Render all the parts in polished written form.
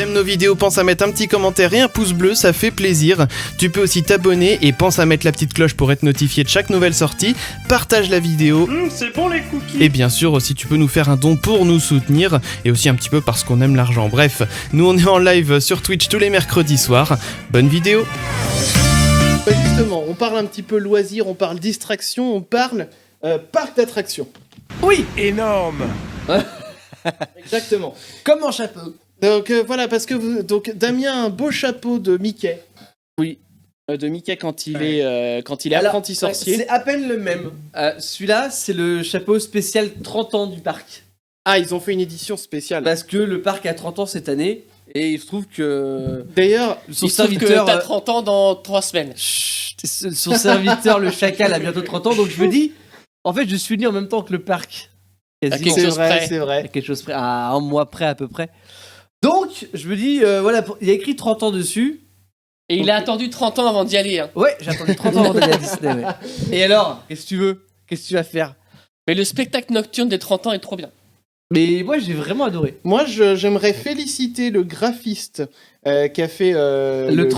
T'aimes nos vidéos, pense à mettre un petit commentaire et un pouce bleu, ça fait plaisir. Tu peux aussi t'abonner et pense à mettre la petite cloche pour être notifié de chaque nouvelle sortie. Partage la vidéo. C'est bon les cookies. Et bien sûr aussi tu peux nous faire un don pour nous soutenir et aussi un petit peu parce qu'on aime l'argent. Bref, nous on est en live sur Twitch tous les mercredis soirs. Bonne vidéo. Justement, on parle un petit peu loisir, on parle distraction, on parle parc d'attractions. Oui, énorme. Exactement. Comme en chapeau. Donc voilà, parce que Damien a un beau chapeau de Mickey. Oui. De Mickey quand il est apprenti sorcier. C'est à peine le même. Celui-là, c'est le chapeau spécial 30 ans du parc. Ah, ils ont fait une édition spéciale. Parce que le parc a 30 ans cette année. Et il se trouve que... D'ailleurs, son serviteur... T'as 30 ans dans 3 semaines. Chut, son serviteur, le chacal, a bientôt 30 ans. Donc je me dis... En fait, je suis né en même temps que le parc. Quasiment. C'est vrai. Quelque chose près. À un mois près à peu près. Donc, je me dis... voilà, il y a écrit 30 ans dessus. Et il a attendu 30 ans avant d'y aller. Hein. Ouais, j'ai attendu 30 ans avant d'aller à Disney. Ouais. Et alors, qu'est-ce que tu veux? Qu'est-ce que tu vas faire? Mais le spectacle nocturne des 30 ans est trop bien. Mais moi, j'ai vraiment adoré. Moi, j'aimerais féliciter le graphiste qui a fait le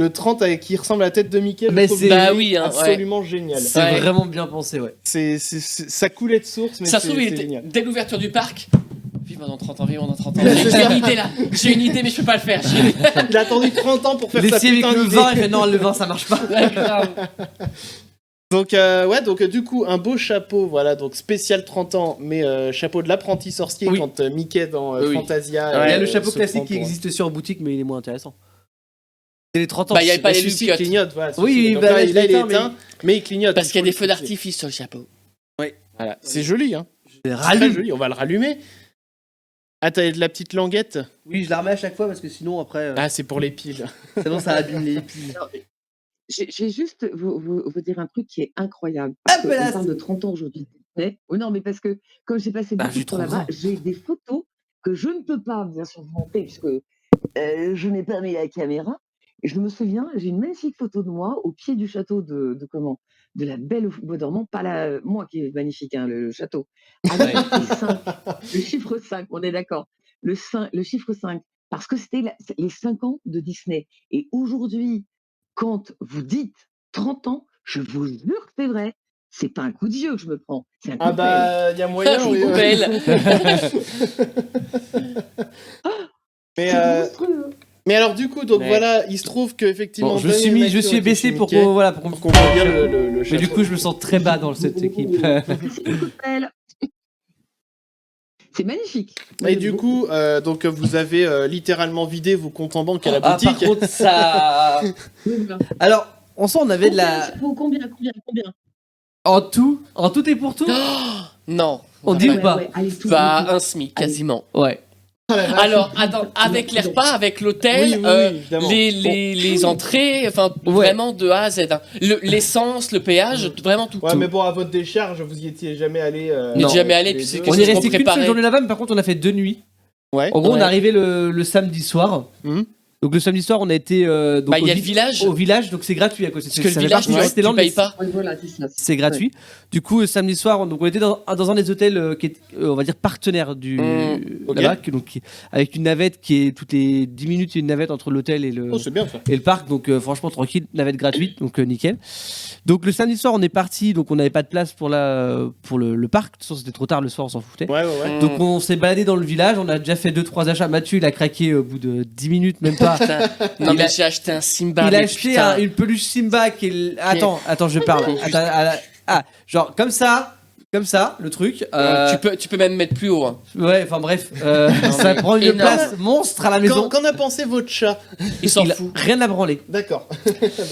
30 qui ressemble à la tête de Mickey. Mais c'est absolument génial. C'est vraiment bien pensé, ouais. Ça coulait de source, mais ça c'est génial. Dès l'ouverture du parc, vivement dans 30 ans, vivement dans 30 ans. J'ai une idée là, j'ai une idée mais je peux pas le faire. Il a attendu 30 ans pour faire sa putain putain d'idée. d'idée. Le vin, il fait non, le vin ça marche pas. Donc du coup un beau chapeau, voilà, donc spécial 30 ans, mais chapeau de l'apprenti sorcier quand Mickey dans Fantasia. Il y a le chapeau classique qui existe aussi en boutique, mais il est moins intéressant. C'est les 30 ans. Bah il y a pas les lumières lumières. Clignote, voilà. Oui, donc là, il est éteint, mais il clignote. Parce qu'il y a des feux d'artifice sur le chapeau. Oui, voilà, c'est joli, hein. C'est très joli, on va le rallumer. Ah, t'as de la petite languette? Oui, je la remets à chaque fois parce que sinon après. Ah, c'est pour les piles. Sinon ça abîme les piles. J'ai juste vous dire un truc qui est incroyable. On parle de 30 ans aujourd'hui. Oh non, mais parce que comme j'ai passé beaucoup de temps là-bas, j'ai des photos que je ne peux pas bien sûr monter puisque je n'ai pas mis la caméra. Et je me souviens, j'ai une magnifique photo de moi au pied du château de la Belle au Bois dormant, pas moi qui est magnifique, hein, le château. Avec le chiffre 5, on est d'accord. Le chiffre 5, parce que c'était les 5 ans de Disney. Et aujourd'hui, quand vous dites 30 ans, je vous jure que c'est vrai. C'est pas un coup de vieux que je me prends. C'est un coup de pelle. Il y a moyen. Oui, pelle. Mais alors du coup, voilà, il se trouve qu'effectivement... Bon, je suis baissé pour qu'on voit bien le château. Mais du coup, je me sens très bas dans cette équipe. C'est magnifique. Et du coup, donc vous avez littéralement vidé vos comptes en banque à la boutique. Par contre, ça... Alors, on sent on avait de la... Combien En tout et pour tout Non. On dit ou pas? Bah, un SMIC, quasiment. Ouais. Alors, attends, avec les repas, avec l'hôtel, les entrées, enfin, vraiment de A à Z. Hein. L'essence, le péage, vraiment tout. Ouais, mais bon, à votre décharge, vous y étiez jamais allé. Non, jamais allé, puis c'est on est resté qu'une seule journée là-bas, mais par contre, on a fait 2 nuits. Ouais. En gros, on est arrivé le samedi soir. Donc le samedi soir, on a été il y a le village. Au village, donc c'est gratuit à cause. Parce que le village, tu payes pas. C'est gratuit. Du coup, samedi soir, donc on était dans un des hôtels qui est, on va dire, partenaire là-bas, avec une navette qui est toutes les 10 minutes, il y a une navette entre l'hôtel et le parc. Donc franchement tranquille, navette gratuite, donc nickel. Donc le samedi soir, on est parti, donc on n'avait pas de place pour le parc. De toute façon, c'était trop tard le soir, on s'en foutait. Ouais. Donc on s'est baladé dans le village, on a déjà fait 2-3 achats. Mathieu, il a craqué au bout de 10 minutes, même pas. Non, mais j'ai acheté un Simba. Il a acheté une peluche Simba qui est. Attends, je parle. Genre comme ça, le truc. Tu peux même mettre plus haut. Hein. Ouais, enfin bref, ça prend une place monstre à la maison. Qu'en a pensé votre chat? Il s'en fout. Rien à branler. D'accord.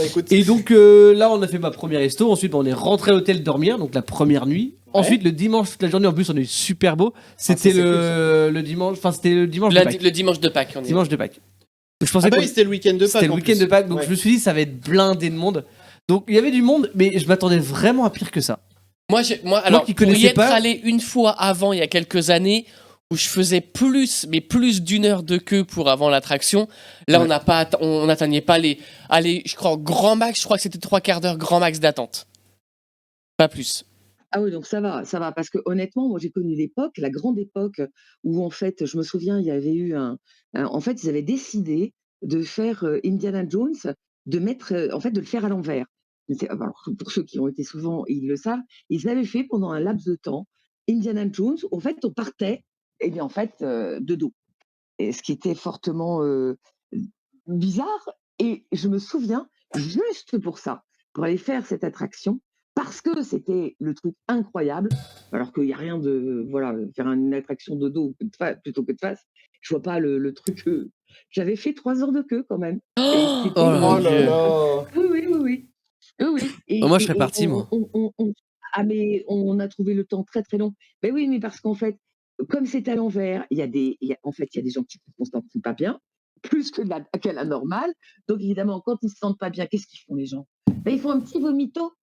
Écoute. Et donc là, on a fait ma première resto. Ensuite, on est rentré à l'hôtel dormir, donc la première nuit. Ouais. Ensuite, le dimanche, toute la journée, en plus, on est super beau. C'était le dimanche. Enfin, c'était le dimanche de Pâques. Le dimanche de Pâques. Dimanche de Pâques. Je pensais oui, c'était le week-end de Pâques. C'était le week-end de Pâques, donc je me suis dit ça va être blindé de monde. Donc il y avait du monde, mais je m'attendais vraiment à pire que ça. Moi alors, pour y être allé une fois avant, il y a quelques années, où je faisais plus d'1 heure de queue pour avant l'attraction. Là, on n'atteignait pas je crois, grand max, je crois que c'était 3/4 d'heure grand max d'attente. Pas plus. Ah oui, donc ça va, parce que honnêtement, moi j'ai connu l'époque, la grande époque où en fait, je me souviens, il y avait eu en fait, ils avaient décidé de faire Indiana Jones, de mettre, en fait, de le faire à l'envers. Alors, pour ceux qui ont été souvent, ils le savent, ils avaient fait pendant un laps de temps Indiana Jones, en fait, on partait, et bien en fait, de dos. Et ce qui était fortement bizarre. Et je me souviens, juste pour ça, pour aller faire cette attraction, parce que c'était le truc incroyable, alors qu'il n'y a rien de. Voilà, faire une attraction de dos plutôt que de face, je vois pas le truc. J'avais fait 3 heures de queue quand même. Et c'était. Oh là là. Oui, oui, oui, oui. Oui, oui. Moi, je serais parti, moi. Ah, mais on a trouvé le temps très, très long. Ben oui, mais parce qu'en fait, comme c'est à l'envers, en fait, il y a des gens qui ne se sentent pas bien, plus qu'à la normale. Donc, évidemment, quand ils ne se sentent pas bien, qu'est-ce qu'ils font, les gens? Ben, ils font un petit vomito.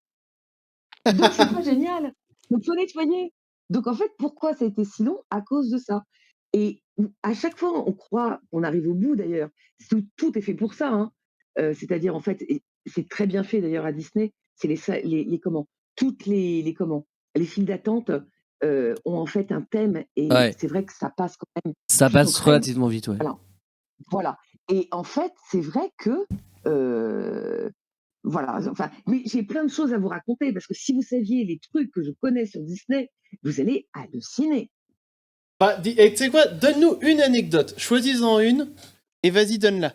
Donc, c'est pas génial. Donc, il faut nettoyer. Donc, en fait, pourquoi ça a été si long? À cause de ça. Et à chaque fois, on croit, on arrive au bout d'ailleurs. Tout est fait pour ça. Hein. C'est-à-dire, en fait, et c'est très bien fait d'ailleurs à Disney. C'est les comment? Toutes les files d'attente ont en fait un thème. Et c'est vrai que ça passe quand même. Ça passe relativement vite, ouais. Voilà. Et en fait, c'est vrai que. Voilà, enfin, mais j'ai plein de choses à vous raconter parce que si vous saviez les trucs que je connais sur Disney, vous allez halluciner. Bah, et tu sais quoi, donne-nous une anecdote, choisis-en une et vas-y, donne-la.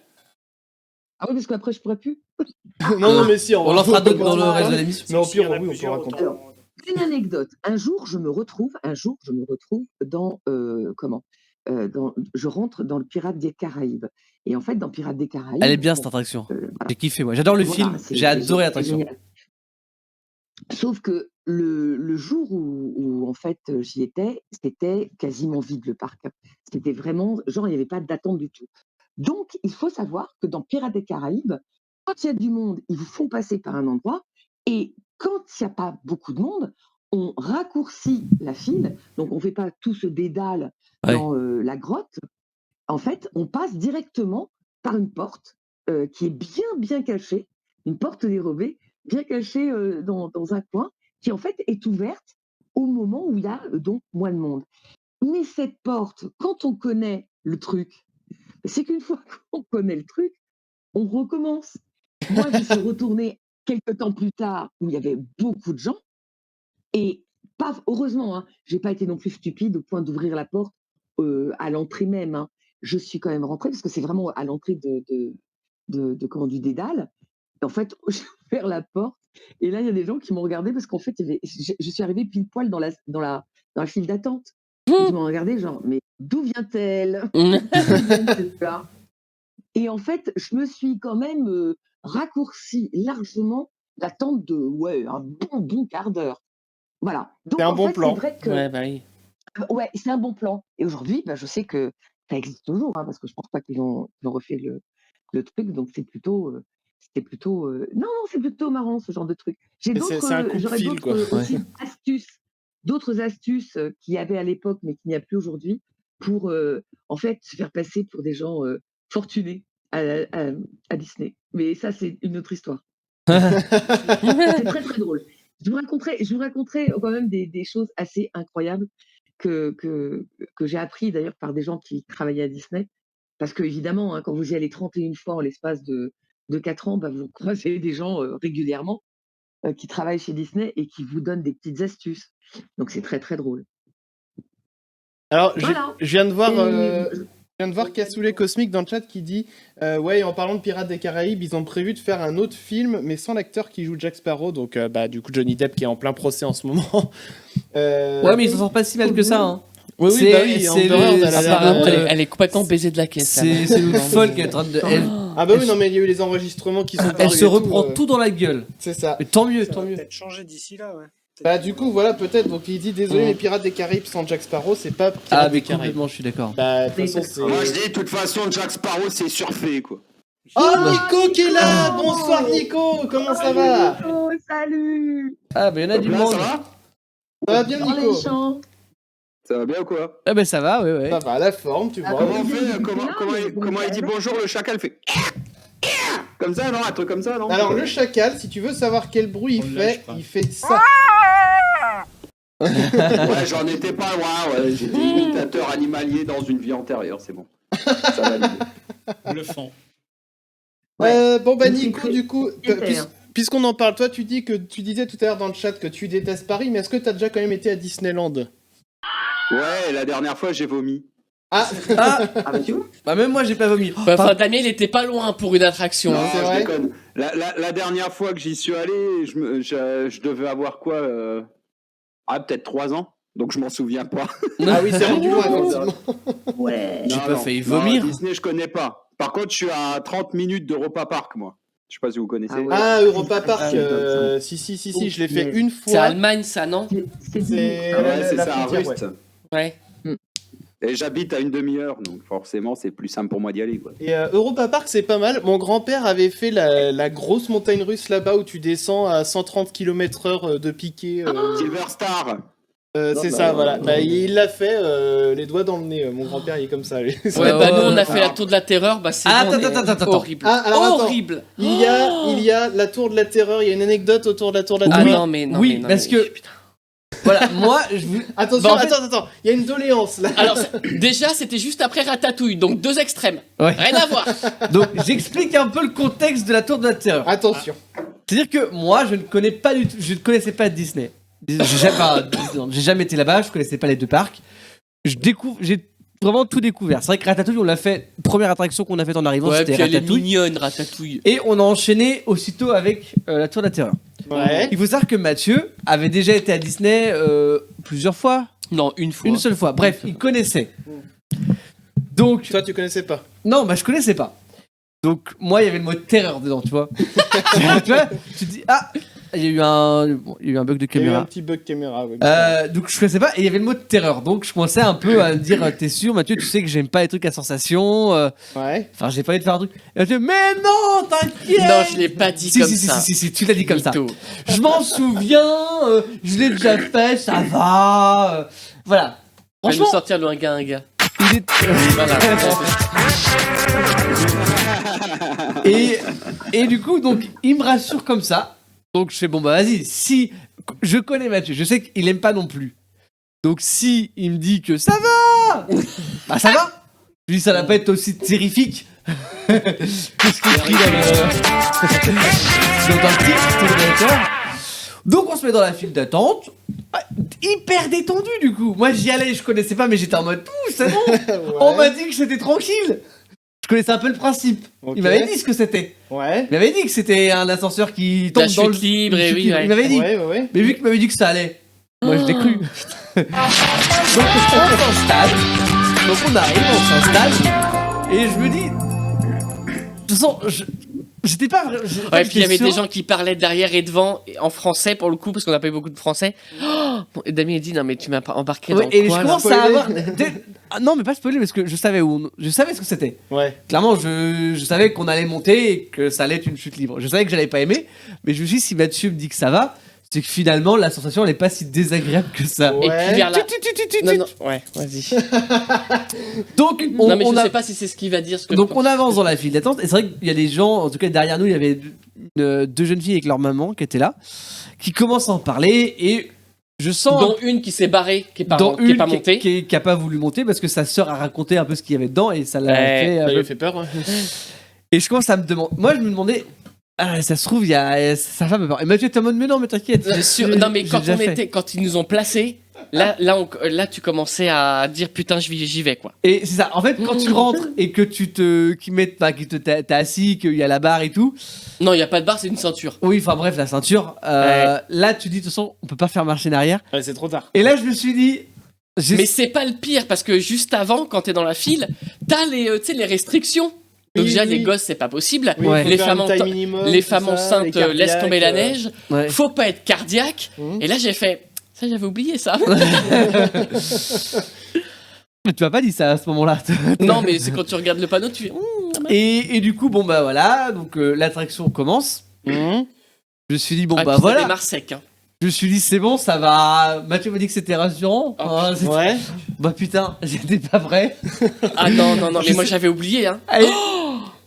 Ah oui, parce qu'après je pourrais plus. non, mais si, on l'en fera d'autres dans le reste de l'émission. Mais au pire, oui, on peut raconter. Alors, une anecdote. Un jour, je me retrouve dans je rentre dans le Pirate des Caraïbes. Et en fait, dans Pirates des Caraïbes. Elle est bien cette attraction. Voilà. J'ai kiffé, moi. J'adore le film. J'ai adoré l'attraction. Sauf que le jour où en fait j'y étais, c'était quasiment vide le parc. C'était vraiment genre il n'y avait pas d'attente du tout. Donc il faut savoir que dans Pirates des Caraïbes, quand il y a du monde, ils vous font passer par un endroit et quand il n'y a pas beaucoup de monde, on raccourcit la file. Donc on ne fait pas tout ce dédale dans la grotte. En fait, on passe directement par une porte qui est bien cachée, une porte dérobée, bien cachée dans un coin, qui en fait est ouverte au moment où il y a donc moins de monde. Mais cette porte, quand on connaît le truc, c'est qu'une fois qu'on connaît le truc, on recommence. Moi, je suis retournée quelques temps plus tard où il y avait beaucoup de gens et heureusement, hein, je n'ai pas été non plus stupide au point d'ouvrir la porte à l'entrée même. Hein. Je suis quand même rentrée parce que c'est vraiment à l'entrée du dédale. Et en fait, j'ai ouvert la porte et là, il y a des gens qui m'ont regardé parce qu'en fait, je suis arrivée pile poil dans la file d'attente. Ils m'ont regardé genre, mais d'où vient-elle? Et en fait, je me suis quand même raccourci largement l'attente de un bon quart d'heure. Voilà. Donc, c'est un bon plan. C'est vrai que, ouais, c'est un bon plan. Et aujourd'hui, je sais que ça existe toujours, hein, parce que je pense pas qu'ils ont refait le truc. Donc c'est plutôt, non, c'est plutôt marrant ce genre de truc. J'aurais d'autres astuces qu'il y avait à l'époque, mais qu'il n'y a plus aujourd'hui, pour en fait se faire passer pour des gens fortunés à Disney. Mais ça, c'est une autre histoire. C'est très très drôle. Je vous raconterai quand même des choses assez incroyables que j'ai appris d'ailleurs par des gens qui travaillaient à Disney. Parce que évidemment, hein, quand vous y allez 31 fois en l'espace de 4 ans, vous croisez des gens régulièrement qui travaillent chez Disney et qui vous donnent des petites astuces. Donc c'est très très drôle. Alors, voilà. Je viens de voir Cassoulet Cosmique dans le chat qui dit ouais, en parlant de Pirates des Caraïbes, ils ont prévu de faire un autre film, mais sans l'acteur qui joue Jack Sparrow, donc du coup Johnny Depp qui est en plein procès en ce moment. Ouais, mais ils s'en sortent pas si mal que ça. Hein. Oui, elle est complètement baisée de la caisse. C'est le folle qui est en train de. Non, mais il y a eu les enregistrements qui sont. Elle se reprend tout dans la gueule. C'est ça. Mais tant mieux. Ça va peut-être changer d'ici là, du coup, voilà, peut-être. Donc, il dit désolé, les Pirates des Caraïbes sans Jack Sparrow, c'est pas Pirates des Caraïbes. Complètement, je suis d'accord. De toute façon, moi, je dis, de toute façon, Jack Sparrow, c'est surfait, quoi. Oh, Nico qui est là! Bonsoir, Nico! Comment ça va? Nico, salut! Ah, il y en a du monde. Ça va bien, Nico? Ça va bien ou quoi? Ah, ça va, ouais. Ça va, la forme, tu vois. Comment il dit bonjour, le chacal fait. Comme ça, non? Un truc comme ça, non? Alors, le chacal, si tu veux savoir quel bruit il fait ça. Ouais, j'en étais pas loin. Ouais. J'étais imitateur animalier dans une vie antérieure, c'est bon. Ça va l'idée. Bluffant. Bon, bah, Nico, du coup, puisqu'on en parle, toi, tu disais tout à l'heure dans le chat que tu détestes Paris, mais est-ce que t'as déjà quand même été à Disneyland? Ouais, la dernière fois, j'ai vomi. Ah, bah tu vois. Bah même moi j'ai pas vomi. Enfin, Damien, il était pas loin pour une attraction. Non, c'est je vrai. déconne. La dernière fois que j'y suis allé, je devais avoir quoi peut-être 3 ans. Donc je m'en souviens pas. ah oui, c'est rendu loin, effectivement. Ouais. J'ai Non, pas non. failli Non, vomir. Disney, je connais pas. Par contre, je suis à 30 minutes d'Europa Park, moi. Je sais pas si vous connaissez. Ah ouais. Ah, Europa Park, Ah, si, je l'ai fait une C'est fois. Allemagne, ça, non? C'est Ah ouais, c'est la ça, à frontière, Rust. Ouais. Et j'habite à une demi-heure, donc forcément, c'est plus simple pour moi d'y aller, quoi. Et Europa Park, c'est pas mal. Mon grand-père avait fait la grosse montagne russe là-bas où tu descends à 130 km/h de piqué. Silver Star. C'est ça, voilà. Bah, il l'a fait les doigts dans le nez. Mon grand-père, il est comme ça. lui. Ouais, bah nous, on a fait la tour de la terreur. Bah, c'est Ah, bon, attends. horrible. Ah, alors, attends. Horrible. Il y a la tour de la terreur. Il y a une anecdote autour de la tour de la Ah terreur. non, mais non. Oui, mais non, parce mais- que- Voilà, moi je vous... Attention, Bah, en fait- attends. Il y a une doléance là. Alors, déjà, c'était juste après Ratatouille, donc 2 extrêmes. Ouais. Rien à voir. Donc j'explique un peu le contexte de la tour de la terreur. Attention. C'est-à-dire que moi je ne connais pas du tout, je ne connaissais pas Disney. J'ai jamais été là-bas, je connaissais pas les deux parcs. J'ai vraiment tout découvert. C'est vrai que Ratatouille, on l'a fait, première attraction qu'on a faite en arrivant, Ouais, c'était puis elle est Ratatouille. mignonne, Ratatouille. Et on a enchaîné aussitôt avec la tour de la terreur. Ouais. Il faut savoir que Mathieu avait déjà été à Disney plusieurs fois, Non, une fois. une seule fois. Bref, il connaissait. Donc, Toi, tu connaissais pas. non, bah je connaissais pas. Donc moi, il y avait le mot terreur dedans, tu vois. Tu vois, tu te dis ah, il y a eu un bug de Il y a eu un caméra. petit bug caméra. Oui. Donc je connaissais pas et il y avait le mot de terreur. Donc je commençais un peu à me dire t'es sûr Mathieu, tu sais que j'aime pas les trucs à sensation. Ouais. Enfin, j'ai pas envie de faire un truc. Et Mathieu, mais non, t'inquiète. Non, je l'ai pas dit comme ça. Si, tu l'as dit comme ça. Mytho. Je m'en souviens, je l'ai déjà fait, ça va. Voilà. On va nous Franchement, sortir le un gars. il est... Voilà. et du coup, donc, il me rassure comme ça. Donc, je fais bon, bah vas-y, si je connais Mathieu, je sais qu'il aime pas non plus. Donc, si il me dit que ça va, bah ça va. Je lui dis, ça va pas être aussi terrifique. Qu'est-ce qu'il écrit dans le titre, Tour de la Terreur. Donc, on se met dans la file d'attente. Ah, hyper détendu, du coup. Moi, j'y allais, je connaissais pas, mais j'étais en mode, c'est bon. On m'a dit que c'était tranquille. Je connaissais un peu le principe. Ok. Il m'avait dit ce que c'était. Ouais. Il m'avait dit que c'était un ascenseur qui tombe La dans le chute libre, et chute oui, libre. ouais. Il m'avait dit. Ouais. Mais vu qu'il m'avait dit que ça allait, moi je l'ai cru. Donc on s'installe. Donc on arrive, on s'installe. Et je me dis. De toute façon, j'étais pas vrai. Ouais, puis il y avait des gens qui parlaient derrière et devant en français pour le coup, parce qu'on n'a pas eu beaucoup de français. Oh, et Damien il dit non, mais tu m'as pas embarqué dans Et quoi je là commence à avoir. Ah, non, mais pas spoiler parce que je savais je savais ce que c'était. Ouais. Clairement, je savais qu'on allait monter et que ça allait être une chute libre. Je savais que j'allais pas aimer, mais je me suis dit, si Mathieu me dit que ça va, c'est que finalement, la sensation, elle est pas si désagréable que ça. Ouais. Et puis vers la... Non, Non, ouais, vas-y. Donc, Non, mais je sais pas si c'est ce qu'il va dire. Ce que donc je on avance dans la file d'attente. Et c'est vrai qu'il y a des gens, en tout cas derrière nous, il y avait deux jeunes filles avec leur maman qui étaient là, qui commencent à en parler et je sens... Dont une qui s'est barrée, qui est pas, Dans qui est une pas montée. qui a pas voulu monter parce que sa sœur a raconté un peu ce qu'il y avait dedans et ça l'a Ouais, fait... Ça lui a fait peur. Et je commence à me demander... Moi, je me demandais... Ah, ça se trouve, il y a sa femme. Et Mathieu était en mode, mais non, mais t'inquiète. Bien sûr. Non, mais quand ils nous ont placés, là, tu commençais à dire putain, j'y vais quoi. Et c'est ça. En fait, quand tu rentres et que t'es assis, qu'il y a la barre et tout. Non, il y a pas de barre, c'est une ceinture. Oui, enfin bref, la ceinture. Là, tu dis, de toute façon, on peut pas faire marche en arrière. Ouais, c'est trop tard. Et là, je me suis dit. Mais c'est pas le pire parce que juste avant, quand t'es dans la file, t'as les restrictions. Donc déjà, les gosses, c'est pas possible. Oui, Ouais. faut Les faire femmes, une taille minimum, les tout femmes ça, enceintes les cardiaques, laissent tomber la neige. Ouais. Faut pas être cardiaque. Mhm. Et là, j'ai fait. Ça, j'avais oublié ça. Mais tu m'as pas dit ça à ce moment-là. Non, mais c'est quand tu regardes le panneau, tu fais. Et du coup, bon bah voilà. Donc l'attraction commence. Je me suis dit, bon Ah, bah puis ça voilà. démarre sec. Hein. Je me suis dit, c'est bon, ça va. Mathieu m'a dit que c'était rassurant. Oh, Ah, c'était- Ouais. Bah putain, j'étais pas vrai. Ah non, mais Je moi sais- j'avais oublié. Hein.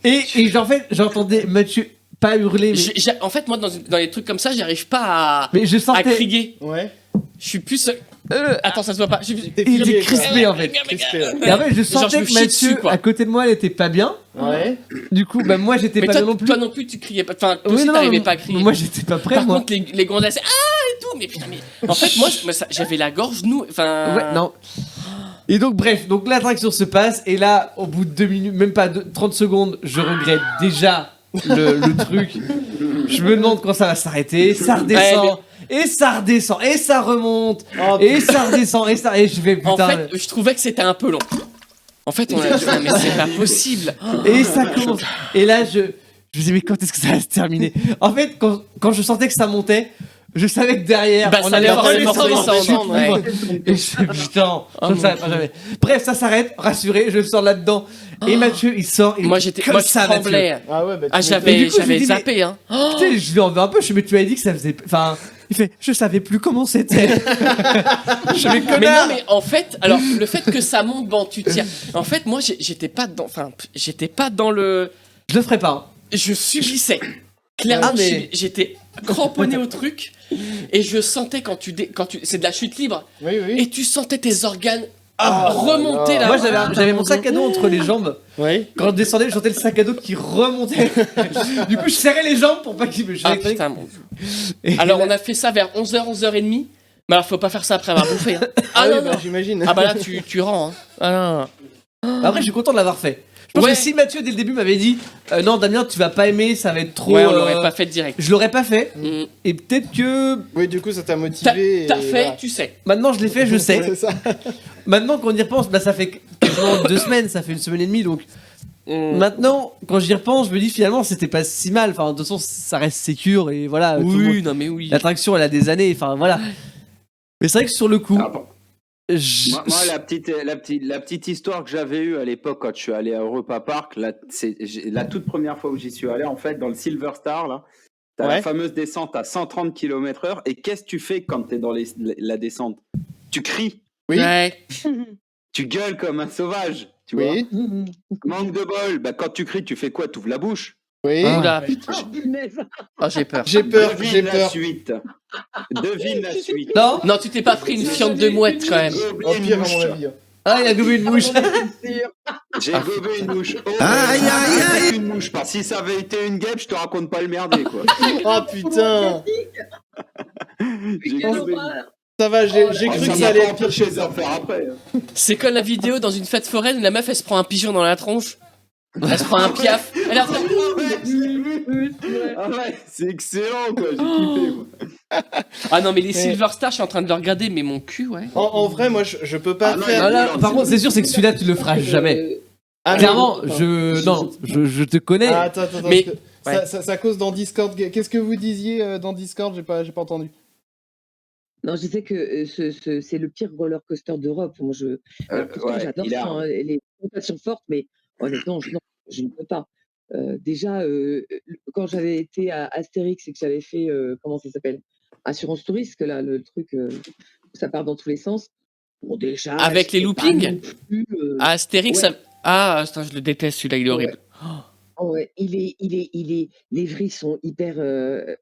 Et en fait, j'entendais Mathieu pas hurler, mais, En fait, moi, dans les trucs comme ça, j'arrive pas mais je à sentais. crier. Ouais. Je suis plus. Attends, ça se voit pas. Il était crispé en fait. Et en fait, je sentais que Mathieu, à côté de moi, elle était pas bien. Ouais. Du coup, bah moi, j'étais pas bien non plus. Toi non plus, tu criais pas. Enfin, toi aussi, t'arrivais pas à crier. Moi, j'étais pas prêt. Par contre, les gonzesses, et tout. Mais putain, en fait, moi, j'avais la gorge nouée. Enfin. Ouais, non. Et donc, bref, donc l'attraction se passe. Et là, au bout de 2 minutes, même pas 30 secondes, je regrette déjà le truc. Je me demande quand ça va s'arrêter. Ça redescend. Et ça redescend, et ça remonte, et ça redescend, et je vais putain. En fait, je trouvais que c'était un peu long. En fait, on a dit, mais c'est pas possible. Et ça commence. Et là, je me disais, mais quand est-ce que ça va se terminer? En fait, quand je sentais que ça montait, je savais que derrière, on allait redescendre. Et putain, je ne savais pas jamais. Bref, ça s'arrête, rassuré, je sors là-dedans. Et Mathieu, il sort. Moi, je tremblais. J'avais zappé. Putain, je lui en veux un peu. Je me dis, tu m'avais dit que ça faisait. Enfin. Il fait, je savais plus comment c'était. Je vais connaître. Mais non, mais en fait, alors le fait que ça monte, bon, tu tires. En fait, moi, j'étais pas dans le. Je le ferais pas. Je subissais. Clairement, j'étais cramponné au truc et je sentais quand tu c'est de la chute libre. Oui. Et tu sentais tes organes remonter là. Moi, j'avais mon sac à dos entre les jambes. Oui. Quand je descendais, je sentais le sac à dos qui remontait. Du coup, je serrais les jambes pour pas qu'il me jette. Putain, mon Dieu. Alors, on a fait ça vers 11h, 11h30. Mais alors, faut pas faire ça après avoir bouffé. Non, j'imagine. Ah bah là, tu rends. Après, je suis content de l'avoir fait. Je pense que si Mathieu, dès le début, m'avait dit non, Damien, tu vas pas aimer, ça va être trop. Ouais, on l'aurait pas fait direct. Je l'aurais pas fait. Et peut-être que. Oui, du coup, ça t'a motivé. T'as fait, voilà. Tu sais. Maintenant, je l'ai fait, je sais. C'est ça. Maintenant qu'on y repense, bah, ça fait quasiment 2 semaines, ça fait 1 semaine et demie, donc. Maintenant, quand j'y repense, je me dis finalement, c'était pas si mal. Enfin, de toute façon, ça reste sécure et voilà. Oui, non, mais oui. L'attraction, elle a des années, enfin voilà. Mais c'est vrai que sur le coup. Moi, la petite histoire que j'avais eue à l'époque quand je suis allé à Europa Park, c'est la toute première fois où j'y suis allé, en fait, dans le Silver Star, là, t'as la fameuse descente à 130 km/h, et qu'est-ce que tu fais quand t'es dans la descente? Tu cries. Oui. Ouais. Tu gueules comme un sauvage, tu vois. Manque de bol, bah, quand tu cries, tu fais quoi? Tu ouvres la bouche. Oui. Oula, putain. J'ai peur. Devine la suite. Non, tu t'es pas pris une fiente de mouette quand même. Oh, pire, à mon avis. Ah, il a gobé une mouche. J'ai gobé une mouche. Une mouche. Si ça avait été une guêpe, je te raconte pas le merdier, quoi. Oh putain. Ça va, j'ai cru que ça allait être pire chez eux. Après. C'est comme la vidéo dans une fête foraine où la meuf elle se prend un pigeon dans la tronche. Elle se prend un piaf. Elle est en train de... c'est excellent, quoi. J'ai kiffé, moi. Ah non, mais les Silver Stars, je suis en train de le regarder, mais mon cul, ouais. En vrai, moi, je peux pas faire. Là, par contre, c'est sûr, c'est que celui-là, tu le feras jamais. Clairement, je te connais. Attends, mais ça cause dans Discord. Qu'est-ce que vous disiez dans Discord? J'ai pas entendu. Non, je disais que c'est le pire roller coaster d'Europe. Moi, j'adore ça, hein, les sensations fortes, mais honnêtement, je ne peux pas. Déjà, quand j'avais été à Astérix et que j'avais fait, comment ça s'appelle, Assurance Touriste, que là, le truc, ça part dans tous les sens. Bon, déjà. Avec les loopings à Astérix, ouais. Putain, je le déteste, celui-là, il est horrible. Ouais, les vrilles sont hyper,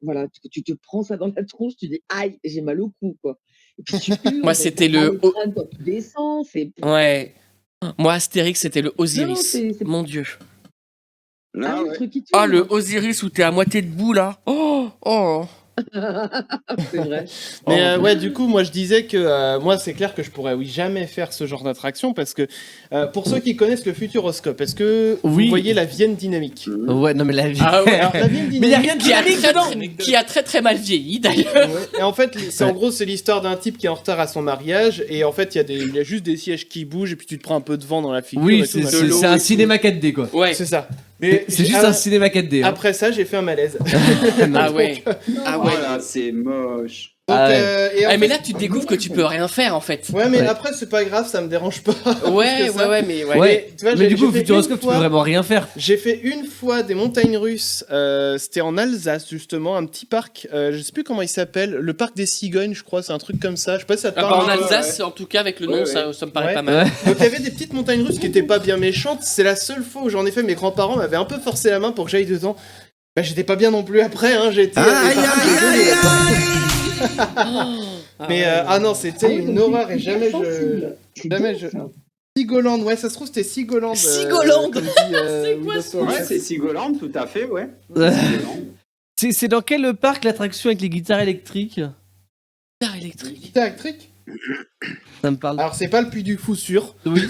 voilà, tu te prends ça dans la tronche, tu dis aïe, j'ai mal au cou, quoi. Et puis tu moi, c'était le. Quand tu descends, c'est. Ouais. Moi, Astérix, c'était le Osiris. Non, mon Dieu. Le Osiris où t'es à moitié debout, là. Oh. C'est vrai. Mais du coup, moi je disais que moi c'est clair que je pourrais jamais faire ce genre d'attraction parce que pour ceux qui connaissent le Futuroscope, est-ce que vous voyez la Vienne dynamique? Ouais, non mais la Vienne. Alors, la Vienne dynamique, mais il y a rien de dynamique dedans. Qui a très très mal vieilli d'ailleurs. Et en fait, en gros, c'est l'histoire d'un type qui est en retard à son mariage et en fait, il y a juste des sièges qui bougent et puis tu te prends un peu de vent dans la figure. Oui, c'est un cinéma 4D quoi. Ouais, c'est ça. Mais c'est juste un cinéma 4D. Après ça, j'ai fait un malaise. Voilà, c'est moche. Donc, mais là, tu découvres que tu peux rien faire en fait. Ouais, mais après, c'est pas grave, ça me dérange pas. Mais tu vois, mais du coup, Futuroscope, tu peux vraiment rien faire. J'ai fait une fois des montagnes russes. C'était en Alsace, justement, un petit parc. Je sais plus comment il s'appelle. Le parc des cigognes, je crois. C'est un truc comme ça. Je sais pas si ça te parle. En Alsace, en tout cas, avec le nom, ça me paraît pas mal. Donc, il y avait des petites montagnes russes qui étaient pas bien méchantes. C'est la seule fois où j'en ai fait. Mes grands-parents m'avaient un peu forcé la main pour que j'aille dedans. Bah, j'étais pas bien non plus après. Hein. J'ai été. Mais non, c'était une horreur et jamais je. Sigoland, ouais, ça se trouve c'était Sigoland. Sigoland c'est quoi ça? Ouais, c'est Sigoland, tout à fait, ouais. C'est dans quel parc l'attraction avec les guitares électriques? Guitare électrique? Ça me parle. Alors, c'est pas le Puy du Fou sûr. Oui.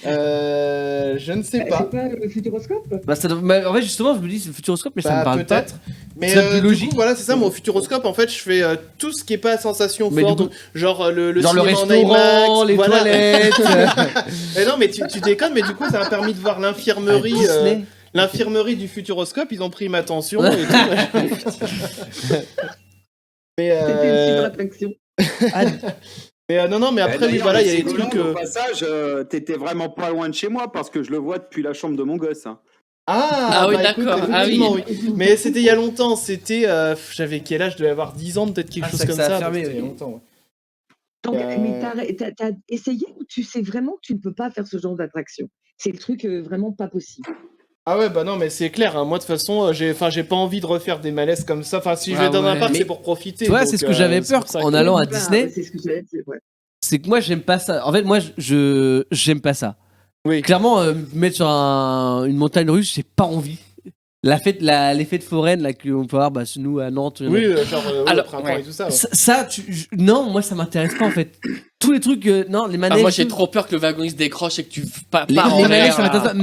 Je ne sais pas. C'est pas le Futuroscope? En fait, justement, je me dis c'est le Futuroscope, mais ça me parle pas. Peut-être. Mais logique. Coup, voilà, c'est ça. Moi, au Futuroscope, en fait, je fais tout ce qui est pas à sensation forte, genre le restaurant, les toilettes. Mais non, mais tu déconnes. Mais du coup, ça m'a permis de voir l'infirmerie. L'infirmerie du Futuroscope, ils ont pris ma tension et tout. C'était une super attraction. Mais non, mais après, oui, voilà, il y a des trucs. Au passage, t'étais vraiment pas loin de chez moi parce que je le vois depuis la chambre de mon gosse. Hein. Ah oui, d'accord. Oui. Mais c'était il y a longtemps. C'était. J'avais quel âge? Je devais avoir 10 ans, peut-être quelque chose comme ça. Fermé, il y a longtemps. Donc, mais t'as essayé ou tu sais vraiment que tu ne peux pas faire ce genre d'attraction? C'est le truc vraiment pas possible. Ah ouais, bah non, mais c'est clair. Hein. Moi, de toute façon, j'ai pas envie de refaire des malaises comme ça. Enfin, si je vais dans un parc, c'est pour profiter. Tu vois, c'est ce que j'avais peur en allant à Disney. C'est ce que j'allais dire, ouais. C'est que moi, j'aime pas ça. En fait, moi, j'aime pas ça. Oui. Clairement, mettre sur une montagne russe, j'ai pas envie. L'effet de foraine là qu'on peut avoir, nous à Nantes. Oui, genre le printemps et tout ça. Ouais. Non, moi ça m'intéresse pas en fait. Tous les trucs, non, les manèges. Moi j'ai trop peur que le wagon il se décroche et que tu pars en l'air. Ça m'intéresse pas.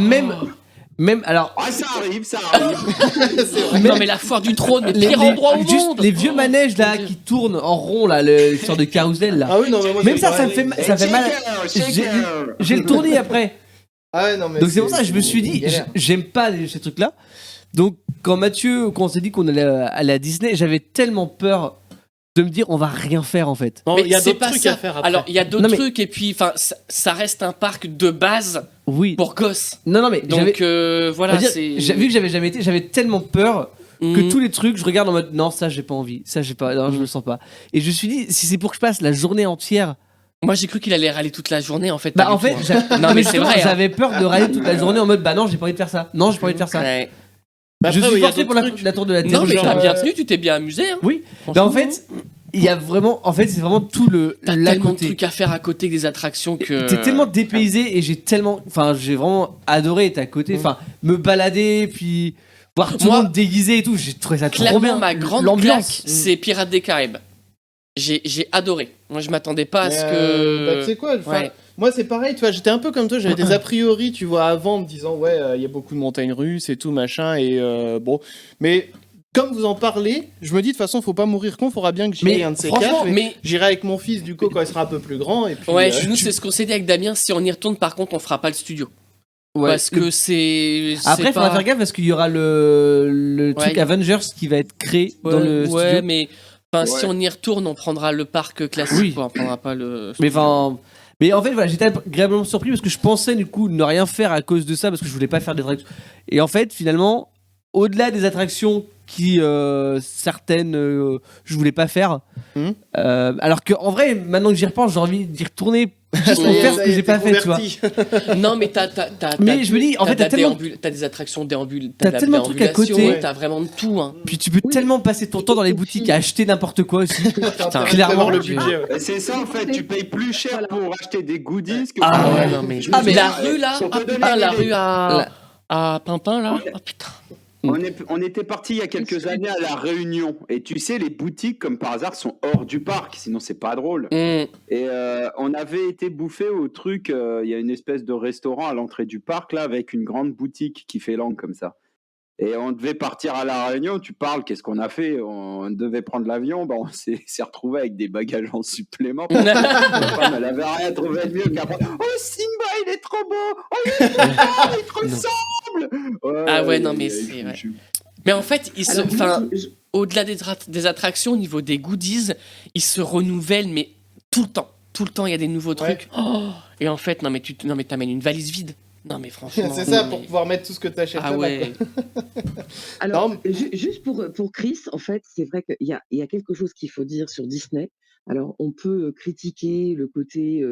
Même alors. Ah, ça arrive. Non mais la foire du trône, le pire endroit au monde. Les vieux manèges là qui tournent en rond là, le sorte de carrousel là. Ah oui, non mais moi même ça me fait mal. J'ai le tourné après. Ah ouais, non mais. Donc c'est pour ça que je me suis dit, j'aime pas ces trucs là. Donc quand on s'est dit qu'on allait aller à Disney, j'avais tellement peur de me dire on va rien faire en fait. Mais il y a d'autres trucs à faire après. Alors il y a d'autres trucs et puis ça reste un parc de base pour gosses. Non mais donc voilà, vu que j'avais jamais été, j'avais tellement peur que tous les trucs je regarde en mode non ça j'ai pas envie, ça j'ai pas, non je le sens pas. Et je me suis dit si c'est pour que je passe la journée entière. Moi j'ai cru qu'il allait râler toute la journée en fait. En fait, non mais c'est vrai. J'avais peur de râler toute la journée en mode non j'ai pas envie de faire ça. Non j'ai pas envie de faire ça. Ouais. Je suis forcé pour la tour de la Terre. Non mais t'as bien tenu, tu t'es bien amusé. Hein. Oui. En fait, il y a vraiment, c'est vraiment tout t'as tellement de trucs à faire à côté des attractions que. T'es tellement dépaysé et j'ai vraiment adoré être à côté, me balader puis voir tout le monde déguisé et tout. J'ai trouvé ça trop bien. Clairement, ma grande claque, c'est Pirates des Caraïbes. J'ai adoré. Moi, je m'attendais pas à ce que. Tu sais quoi, moi c'est pareil, tu vois, j'étais un peu comme toi, j'avais des a priori, tu vois, avant, me disant il y a beaucoup de montagnes russes et tout machin et bon, mais comme vous en parlez, je me dis de toute façon, faut pas mourir con, faudra bien que j'y aille un de ces quatre. Mais j'irai avec mon fils du coup quand il sera un peu plus grand et puis. Ouais, nous c'est ce qu'on s'est dit avec Damien. Si on y retourne, par contre, on fera pas le studio. Ouais, parce que c'est. Après, il faudra faire gaffe parce qu'il y aura le truc Avengers qui va être créé dans le studio. Ouais, mais. Si on y retourne, on prendra le parc classique, on prendra pas le. Mais en fait, voilà, j'étais agréablement surpris parce que je pensais du coup ne rien faire à cause de ça parce que je voulais pas faire d'attractions. Et en fait, finalement, au-delà des attractions qui certaines je voulais pas faire, alors que en vrai, maintenant que j'y repense, j'ai envie d'y retourner juste pour faire ce que j'ai pas fait, tu vois. Non, mais mais je me dis, en fait, t'as des attractions déambules, t'as tellement de trucs à côté, t'as vraiment de tout. Hein. Puis tu peux tellement passer ton temps dans les boutiques à acheter n'importe quoi aussi. Putain, clairement le budget. C'est ça en fait, tu payes plus cher pour acheter des goodies que. Non mais la rue là, la rue à Pimpin là, oh putain. On était parti il y a quelques années à La Réunion et tu sais les boutiques comme par hasard sont hors du parc sinon c'est pas drôle. Et on avait été bouffé au truc, il y a une espèce de restaurant à l'entrée du parc là avec une grande boutique qui fait langue comme ça. Et on devait partir à La Réunion, tu parles, qu'est-ce qu'on a fait? On devait prendre l'avion, on s'est retrouvé avec des bagages en supplément. Ma femme, elle avait rien trouvé de mieux qu'après. Oh Simba, il est trop beau! Oh il est trop beau, il te ressemble! Non mais c'est vrai. Mais en fait, au-delà des attractions, au niveau des goodies, ils se renouvellent, mais tout le temps. Tout le temps, il y a des nouveaux trucs. Et en fait, mais t'amènes une valise vide. Non mais franchement. C'est ça, pour pouvoir mettre tout ce que tu achètes là-bas. Ouais. Alors, juste pour Chris, en fait, c'est vrai qu'il y a quelque chose qu'il faut dire sur Disney. Alors, on peut critiquer le côté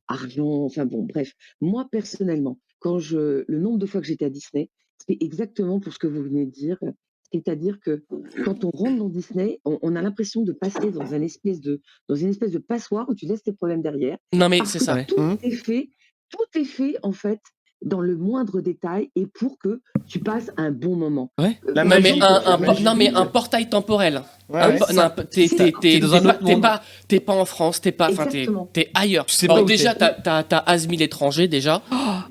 argent, enfin bon, bref. Moi, personnellement, le nombre de fois que j'étais à Disney, c'était exactement pour ce que vous venez de dire. C'est-à-dire que quand on rentre dans Disney, on a l'impression de passer dans une espèce de passoire où tu laisses tes problèmes derrière. Non, mais Parce c'est que ça. tout est fait en fait dans le moindre détail et pour que tu passes un bon moment. Ouais. Mais un portail temporel. Ouais, T'es dans un autre monde. T'es pas en France, t'es ailleurs. Tu sais pas où déjà, t'es. t'as Asmi l'étranger déjà.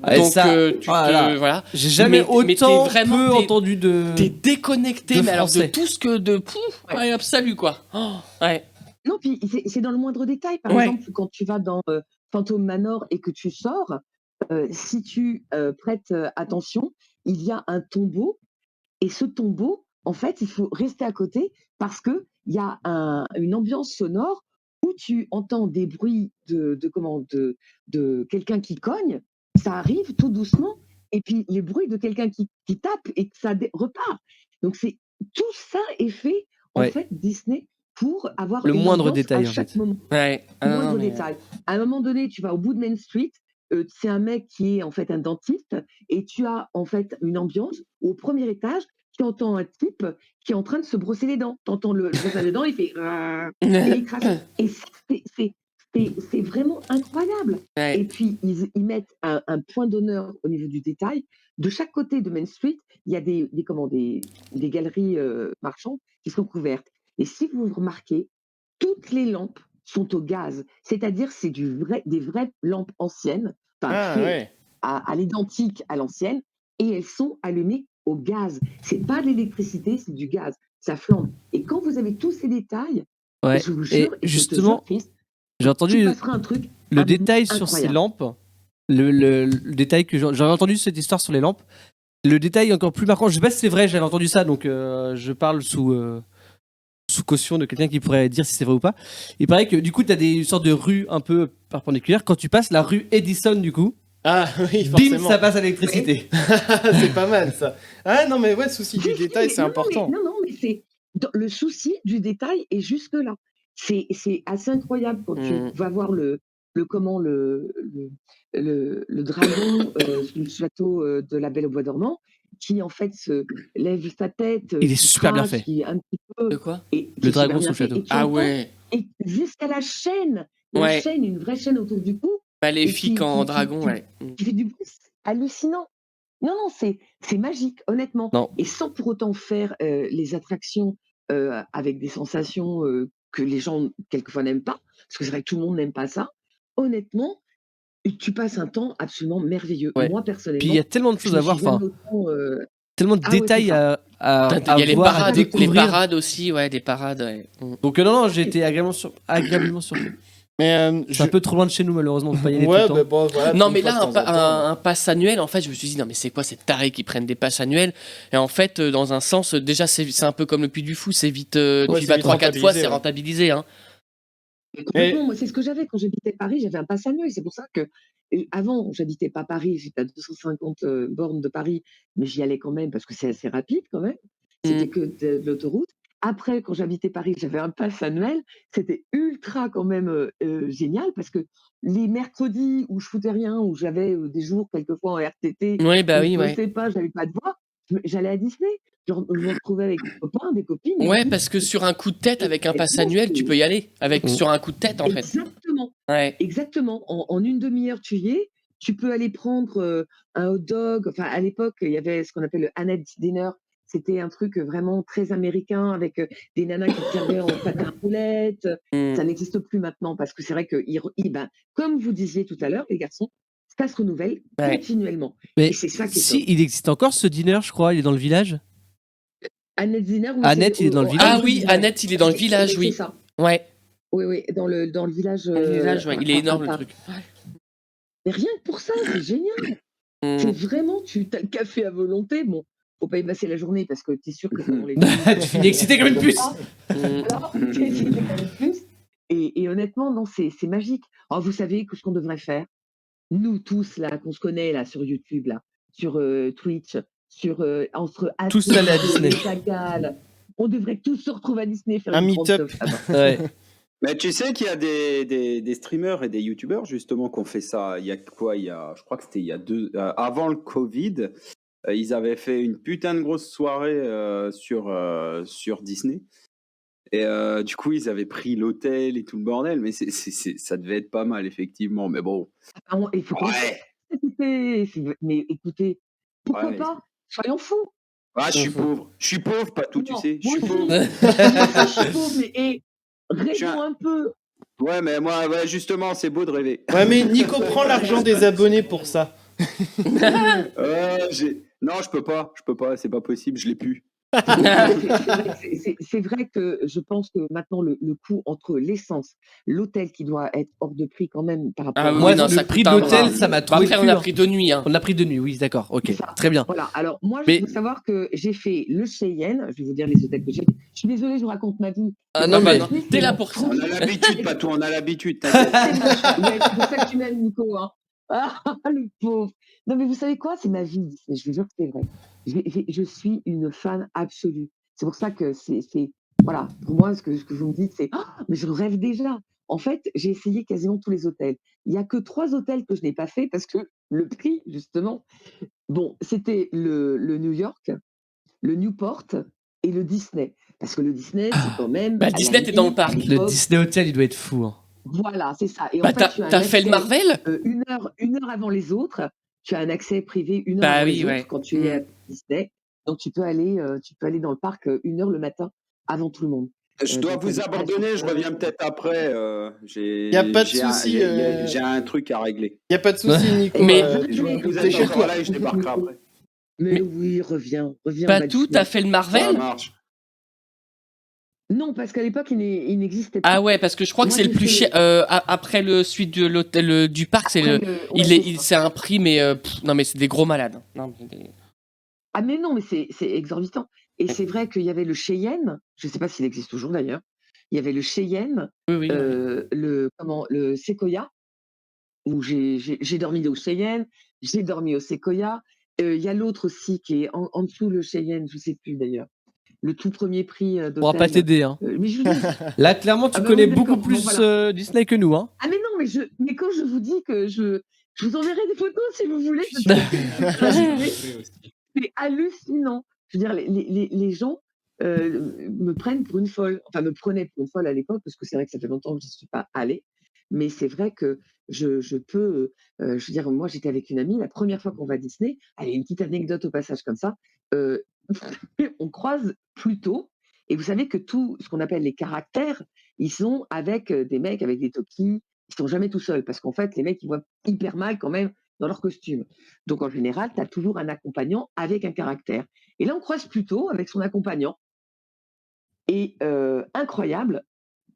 Ouais, Donc, ça, voilà. J'ai jamais Mais t'es autant vraiment- peu t'es- entendu de. T'es déconnecté, De mais alors de français. tout ce que de. Ouais, absolu, quoi. Ouais. Non, puis c'est dans le moindre détail. Par Ouais. exemple, quand tu vas dans Phantom Manor et que tu sors, si tu prêtes attention, il y a un tombeau. Et ce tombeau, en fait, il faut rester à côté parce qu'il y a une ambiance sonore où tu entends des bruits de quelqu'un qui cogne. Ça arrive tout doucement. Et puis les bruits de quelqu'un qui tape et que ça repart. Donc tout ça est fait, en Ouais. fait, Disney pour avoir Le une moindre ambiance détail, à en chaque fait. moment. Ouais. Ah, non, Moindre mais- détail. À un moment donné, tu vas au bout de Main Street, c'est un mec qui est en fait un dentiste, et tu as en fait une ambiance où, au premier étage, tu entends un type qui est en train de se brosser les dents. Tu entends le brossage des dents, il fait et il crache. Et c'est vraiment incroyable. Ouais. Et puis, ils mettent un point d'honneur au niveau du détail. De chaque côté de Main Street, il y a des galeries marchandes qui sont couvertes. Et si vous remarquez, toutes les lampes sont au gaz. C'est-à-dire, c'est des vraies lampes anciennes, faites à l'identique à l'ancienne, et elles sont allumées au gaz. C'est pas de l'électricité, c'est du gaz. Ça flambe. Et quand vous avez tous ces détails, Ouais. je vous Et jure, justement, Chris, j'ai tu entendu passeras un truc le absolument détail sur ces incroyable. lampes. Le détail que j'avais entendu cette histoire sur les lampes. Le détail encore plus marquant. Je sais pas si c'est vrai, j'avais entendu ça, donc je parle sous caution de quelqu'un qui pourrait dire si c'est vrai ou pas. Il paraît que du coup, tu as des sortes de rues un peu perpendiculaires. Quand tu passes la rue Edison, du coup, Ah oui, bim, forcément. ça passe à l'électricité. C'est pas mal ça. Ah non, mais ouais, souci du Oui, détail, mais c'est important. Non, mais c'est le souci du détail est jusque là. C'est assez incroyable quand tu vas voir le dragon sous le château de la Belle au Bois dormant, qui en fait se lève sa tête, Il est qui super bien crache, fait. qui est un petit peu De quoi? et Le qui est dragon super sous le bien fait. château. Et tu Ah entends- ouais. et jusqu'à la chaîne, Ouais. une vraie chaîne autour du cou, Maléfique qui- en qui- dragon, qui- ouais. qui fait du bruit, c'est hallucinant. Non, c'est magique, honnêtement. Non. Et sans pour autant faire les attractions avec des sensations que les gens, quelquefois, n'aiment pas, parce que c'est vrai que tout le monde n'aime pas ça. Honnêtement, tu passes un temps absolument merveilleux. Ouais. Moi, Puis personnellement, il y a tellement de je choses me à voir, suis jamais enfin, autant, tellement de Ah ouais, détails c'est ça. à Il y a les voir, à parades, les découvrir. parades aussi, ouais, des parades, ouais. Donc non, j'ai été agréablement surpris. Mais C'est un peu trop loin de chez nous, malheureusement, on peut pas y aller tout ouais, le temps. bah, bon, voilà, Non, une mais fois là, de temps en temps. un pass annuel, en fait, je me suis dit, non, mais c'est quoi ces tarés qui prennent des passes annuelles? Et en fait, dans un sens, déjà, c'est un peu comme le Puy du Fou, c'est vite, Ouais, tu c'est vas vite 3-4 fois, rentabilisé, c'est ouais. rentabilisé, hein. Complètement, moi, c'est ce que j'avais quand j'habitais Paris, j'avais un pass annuel. C'est pour ça que, avant, j'habitais pas Paris, j'étais à 250 bornes de Paris, mais j'y allais quand même parce que c'est assez rapide quand même. C'était que de l'autoroute. Après, quand j'habitais Paris, j'avais un pass annuel. C'était ultra quand même génial parce que les mercredis où je foutais rien, où j'avais des jours quelquefois en RTT, Ouais, bah où oui, je ouais. bossais pas, j'avais pas de voix, j'allais à Disney. Je me retrouvais avec des copains, des copines. et Ouais, tout. parce que sur un coup de tête, avec un Et pass bon, annuel, tu peux y aller. Mm. Sur un coup de tête, en fait. Exactement. Ouais. Exactement. En une demi-heure, tu y es. Tu peux aller prendre un hot dog. Enfin, à l'époque, il y avait ce qu'on appelle le Annette Dinner. C'était un truc vraiment très américain avec des nanas qui te servaient en patin à roulettes. Mm. Ça n'existe plus maintenant parce que c'est vrai que, ben, comme vous disiez tout à l'heure, les garçons, ça se renouvelle Ouais. continuellement. Mais Et c'est ça qui est si, top. il existe encore ce dîner, je crois, il est dans le village. Annette Dinner. oui, Annette, c'est il est dans le au- village. Ah oui, Annette, il est dans le village, C'est oui. ça. Ouais. Oui, dans le village. Dans le village, ouais. Il est énorme, le à- truc. Mais rien que pour ça, c'est génial. C'est Mm. vraiment, tu as le café à volonté. Bon, faut pas y passer la journée parce que tu es sûr que pendant les Tu finis excité comme une puce. Alors, tu es excité comme une puce. Et honnêtement, non, c'est magique. Oh, vous savez ce qu'on devrait faire? Nous tous, là, qu'on se connaît, là, sur YouTube, là, sur Twitch, entre Tous aller à Disney. les Chagall, on devrait tous se retrouver à Disney, faire Un une grande meet-up. teuf là-bas. Ouais. Mais tu sais qu'il y a des streamers et des youtubeurs justement qui ont fait ça. Il y a quoi? Je crois que c'était il y a avant le Covid. Ils avaient fait une putain de grosse soirée sur Disney. Et du coup, ils avaient pris l'hôtel et tout le bordel. Mais ça devait être pas mal, effectivement. Mais bon. Il faut mais écoutez, pourquoi pas? Soyons fous. Ah, je suis pauvre. Je suis pauvre, pas tout, tu sais. Je suis pauvre. Je suis pauvre, mais rêvons un peu. Ouais, mais moi, justement, c'est beau de rêver. Ouais, mais Nico prend l'argent des abonnés pour ça. Non, je peux pas, c'est pas possible, je l'ai plus. C'est vrai que je pense que maintenant le coût entre l'essence, l'hôtel qui doit être hors de prix quand même par rapport à moi, le prix de l'hôtel, ça m'a trouvé. Après, on a pris 2 nuits. On a pris 2 nuits, oui, d'accord, ok, très bien. Voilà, alors moi, je veux savoir que j'ai fait le Cheyenne, je vais vous dire les hôtels que j'ai. Je suis désolée, je vous raconte ma vie. Ah non, mais t'es là pour ça. On a l'habitude, Patou, on a l'habitude. C'est pour ça que tu m'aimes, Nico. Hein. Ah, le pauvre. Non, mais vous savez quoi? C'est ma vie. Je vous jure que c'est vrai. Je suis une fan absolue. C'est pour ça que c'est voilà, pour moi, ce que vous me dites, c'est mais je rêve déjà. En fait, j'ai essayé quasiment tous les hôtels. Il n'y a que 3 hôtels que je n'ai pas fait parce que le prix, justement, bon, c'était le New York, le Newport et le Disney. Parce que le Disney, c'est quand même. Bah, Disney, t'es dans le parc. Le Disney Hotel, il doit être fou. Hein. Voilà, c'est ça. Et bah, en fait, t'as fait le Marvel une heure avant les autres. Tu as un accès privé 1 heure avant les autres quand tu es à Disney. Donc, tu peux aller dans le parc 1 heure le matin avant tout le monde. Je dois vous abandonner, je reviens peut-être après. Il n'y a pas de souci. J'ai un truc à régler. Il n'y a pas de souci, Nico. Mais vous êtes chez toi là et je débarquerai après. Mais oui, reviens. Patou, t'as fait le Marvel? Ça marche. Non, parce qu'à l'époque, il n'existait pas. Ah ouais, parce que je crois que c'est le plus cher. Après le suite de l'hôtel du parc, c'est c'est un prix, mais non, mais c'est des gros malades. Non, Ah mais non, mais c'est exorbitant. Et c'est vrai qu'il y avait le Cheyenne. Je ne sais pas s'il existe toujours d'ailleurs. Il y avait le Cheyenne, oui. le Sequoia, où j'ai dormi au Cheyenne, j'ai dormi au Sequoia. Il y a l'autre aussi qui est en dessous le Cheyenne, je ne sais plus d'ailleurs. Le tout premier prix d'hôtel. On pourra pas t'aider. Hein. Mais là, clairement, tu connais beaucoup plus Disney que nous. Hein. Ah mais non, mais quand je vous dis que je vous enverrai des photos si vous voulez. C'est hallucinant. Je veux dire, les gens me prennent pour une folle. Enfin, me prenaient pour une folle à l'époque, parce que c'est vrai que ça fait longtemps que je ne suis pas allée. Mais c'est vrai que je peux... je veux dire, moi, j'étais avec une amie, la première fois qu'on va à Disney, allez, une petite anecdote au passage comme ça, on croise Pluto, et vous savez que tout ce qu'on appelle les caractères, ils sont avec des mecs, avec des tokis, ils sont jamais tout seuls, parce qu'en fait, les mecs, ils voient hyper mal quand même dans leur costume. Donc, en général, tu as toujours un accompagnant avec un caractère. Et là, on croise Pluto avec son accompagnant. Et incroyable,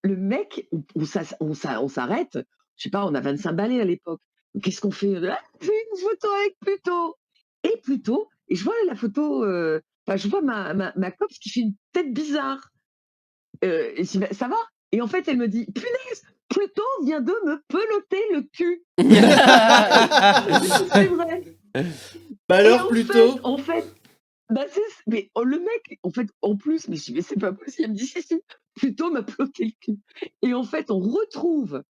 le mec, on s'arrête, je sais pas, on a 25 balais à l'époque. Qu'est-ce qu'on fait? Fais une photo avec Pluto. Et Pluto, et je vois la photo, je vois ma copse qui fait une tête bizarre. Et je dis, ça va? Et en fait, elle me dit, punaise, Pluto vient de me peloter le cul. C'est vrai. Bah alors, Pluto. En fait, mais le mec, en fait, en plus, mais je dis, mais c'est pas possible. Elle me dit, si, Pluto m'a peloté le cul. Et en fait, on retrouve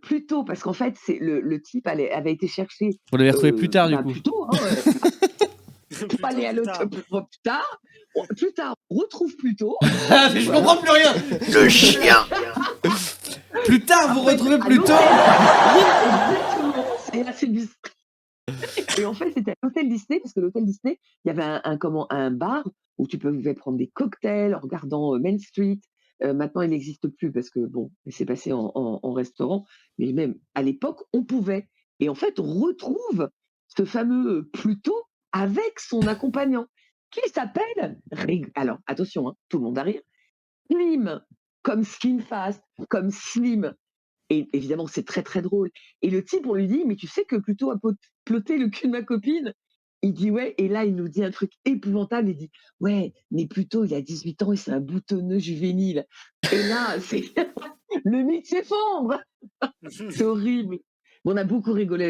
Pluto, parce qu'en fait, c'est le type avait été cherché. On l'avait retrouvé plus tard, du coup. Pluto, pour aller à l'autre plus tard. Plus tard, on retrouve Pluto. Mais je comprends plus rien. Le chien. Plus tard, vous retrouvez Pluto. C'est assez bizarre. Et en fait, c'était à l'hôtel Disney, parce que l'hôtel Disney, il y avait un bar où tu pouvais prendre des cocktails en regardant Main Street. Maintenant, il n'existe plus parce que, bon, c'est passé en restaurant. Mais même à l'époque, on pouvait. Et en fait, on retrouve ce fameux Pluto avec son accompagnant, qui s'appelle, alors attention, hein, tout le monde à rire, Slim, comme Slim Fast, comme Slim. Et évidemment, c'est très très drôle. Et le type, on lui dit, mais tu sais que Pluto a ploté le cul de ma copine? Il dit ouais, et là il nous dit un truc épouvantable, il dit ouais, mais Pluto il a 18 ans et c'est un boutonneux juvénile. Et là, c'est le mythe s'effondre. C'est horrible. On a beaucoup rigolé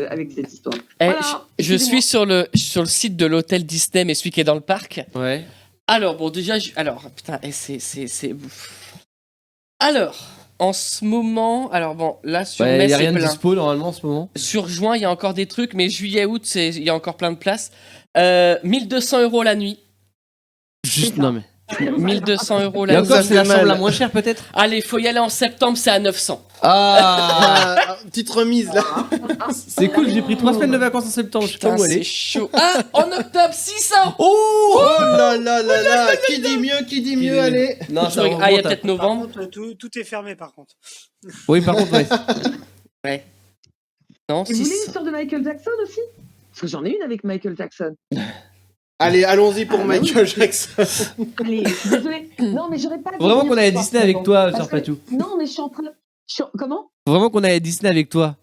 avec cette histoire. Voilà, je suis sur le site de l'hôtel Disney, mais celui qui est dans le parc. Ouais. Alors bon, déjà, putain, c'est. Alors. En ce moment, alors bon, là sur mai, il n'y a c'est rien de plein. dispo normalement en ce moment. Sur juin, il y a encore des trucs, mais juillet, août, il y a encore plein de places. 1200 € la nuit. Juste, non mais. 1200 € Et la encore, nuit. c'est la chambre la moins chère peut-être. Allez, faut y aller en septembre, c'est à 900. Petite remise là. C'est cool, j'ai pris 3 semaines de vacances en septembre, je sais pas Putain, où aller. c'est chaud. Ah, en octobre, 600. Oh là là là là. Qui dit mieux, allez. Non, ça Ah, il y a remonte, peut-être Par novembre. contre, tout est fermé par contre. Oui, par contre, ouais. Ouais. Non, Et vous voulez 600. l'histoire de Michael Jackson aussi? Parce que j'en ai une avec Michael Jackson. Allez, allons-y pour Ah, Michael Jackson. Allez, je suis désolée. Non, mais j'aurais pas. Faut vraiment qu'on aille à Disney avec toi, Parce Sœur que- Patou. Non, mais je suis en train. Comment? Faut vraiment qu'on aille à Disney avec toi.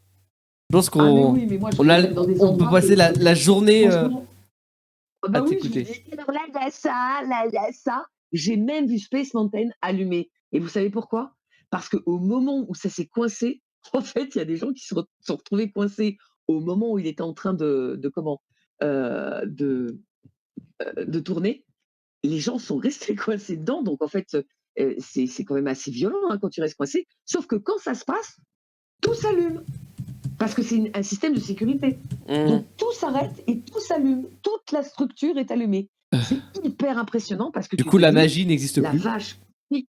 Je pense Ah, mais qu'on oui, mais moi, je on, a- vais dans des on peut endroits passer où- la journée. Franchement, bah à oui, je t'écouter. vous dis, alors là, il y a ça, là, il y a ça. J'ai même vu Space Mountain allumé. Et vous savez pourquoi? Parce qu'au moment où ça s'est coincé, en fait, il y a des gens qui se sont retrouvés coincés au moment où il était en train de comment de tourner. Les gens sont restés coincés dedans. Donc, en fait, c'est quand même assez violent hein, quand tu restes coincé. Sauf que quand ça se passe, tout s'allume. Parce que c'est un système de sécurité. Donc tout s'arrête et tout s'allume. Toute la structure est allumée. C'est hyper impressionnant parce que Du tu coup, te la dis, magie n'existe la plus. vache. Oui.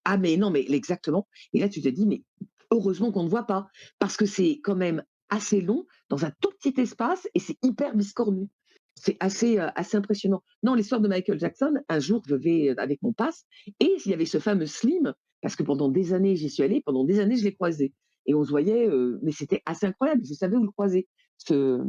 Ah mais non, mais exactement. Et là, tu te dis, mais heureusement qu'on ne voit pas. Parce que c'est quand même assez long dans un tout petit espace et c'est hyper biscornu. C'est assez impressionnant. Non, l'histoire de Michael Jackson, un jour, je vais avec mon pass et il y avait ce fameux Slim, parce que pendant des années, j'y suis allée, pendant des années, je l'ai croisé. Et on se voyait, mais c'était assez incroyable. Je savais où le croiser, ce,